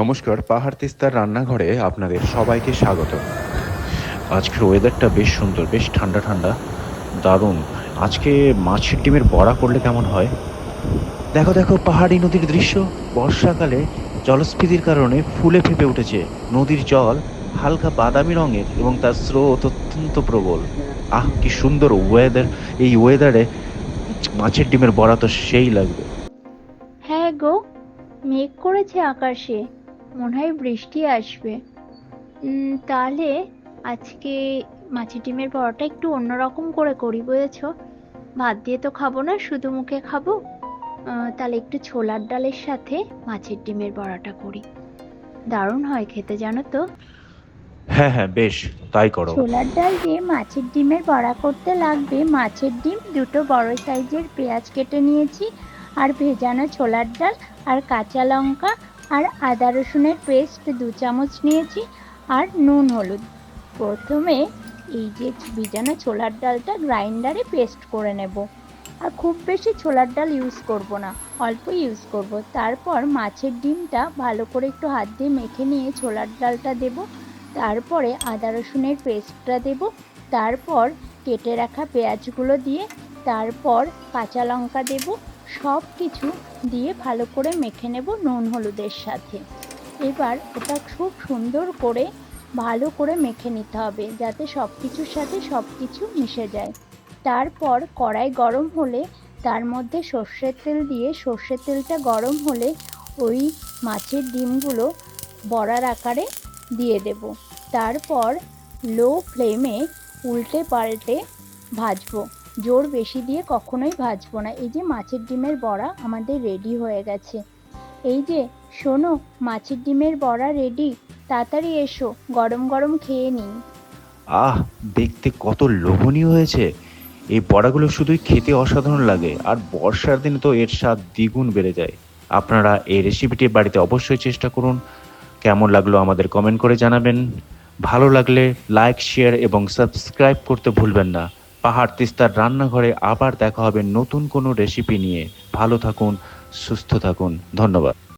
নমস্কার, পাহাড় তিস্তার রান্নাঘরে আপনাদের সবাইকে স্বাগত। আজকের ওয়েদারটা বেশ সুন্দর, বেশ ঠান্ডা ঠান্ডা, দারুণ। আজকে মাছের ডিমের বড়া করলে কেমন হয়? দেখো দেখো, পাহাড়ি নদীর দৃশ্য। বর্ষাকালে জলস্ফীতির কারণে ফুলে ফেঁপে উঠেছে নদীর জল, হালকা বাদামি রঙের এবং তার স্রোত অত্যন্ত প্রবল। আহ, কি সুন্দর ওয়েদার! এই ওয়েদারে মাছের ডিমের বড়া তো সেই লাগবে। হ্যাঁ গো, মেঘ করেছে আকাশে, মনে হয় বৃষ্টি আসবে। তাহলে আজকে মাছের ডিমের বড়াটা একটু অন্যরকম করে করি, বুঝেছো? ভাত দিয়ে তো খাবো না, শুধু মুখে খাবো। তাহলে একটু ছোলার ডালের সাথে মাছের ডিমের বড়াটা করি, দারুণ হয় খেতে, জানো তো। হ্যাঁ হ্যাঁ, বেশ, তাই করো। ছোলার ডাল দিয়ে মাছের ডিমের বড়া করতে লাগবে মাছের ডিম দুটো, বড় সাইজের পেঁয়াজ কেটে নিয়েছি, আর ভেজানো ছোলার ডাল, আর কাঁচা লঙ্কা, আর আদা রসুনের পেস্ট 2 চামচ নিয়েছি, আর নুন হলুদ। প্রথমে এই যে ভেজানো ছোলার ডালটা গ্রাইন্ডারে পেস্ট করে নেব, আর খুব বেশি ছোলার ডাল ইউজ করব না, অল্প ইউজ করব। তারপর মাছের ডিমটা ভালো করে একটু হাত দিয়ে মেখে নিয়ে ছোলার ডালটা দেব, তারপরে আদা রসুনের পেস্টটা দেব, তারপর কেটে রাখা পেঁয়াজগুলো দিয়ে, তারপর কাঁচা লঙ্কা দেব, সব কিছু দিয়ে ভালো করে মেখে নেব নুন হলুদের সাথে। এবার ওটা খুব সুন্দর করে ভালো করে মেখে নিতে হবে, যাতে সব কিছুর সাথে সব কিছু মিশে যায়। তারপর কড়াই গরম হলে তার মধ্যে সর্ষের তেল দিয়ে, সর্ষের তেলটা গরম হলে ওই মাছের ডিমগুলো বড়ার আকারে দিয়ে দেব। তারপর লো ফ্লেমে উল্টে পাল্টে ভাজবো, জোর বেশি দিয়ে কখনোই ভাজবো না। এই যে মাছের ডিমের বড়া আমাদের রেডি হয়ে গেছে। এই যে শোনো, মাছের ডিমের বড়া রেডি, তাড়াতাড়ি এসো, গরম গরম খেয়ে নিন। আহ, দেখতে কত লোভনীয় হয়েছে! এই বড়াগুলো শুধুই খেতে অসাধারণ লাগে, আর বর্ষার দিনে তো এর স্বাদ দ্বিগুণ বেড়ে যায়। আপনারা এই রেসিপিটি বাড়িতে অবশ্যই চেষ্টা করুন। কেমন লাগলো আমাদের কমেন্ট করে জানাবেন। ভালো লাগলে লাইক, শেয়ার এবং সাবস্ক্রাইব করতে ভুলবেন না। পাহাড় তিস্তার রান্নাঘরে আবার দেখা হবে নতুন কোনো রেসিপি নিয়ে। ভালো থাকুন, সুস্থ থাকুন। ধন্যবাদ।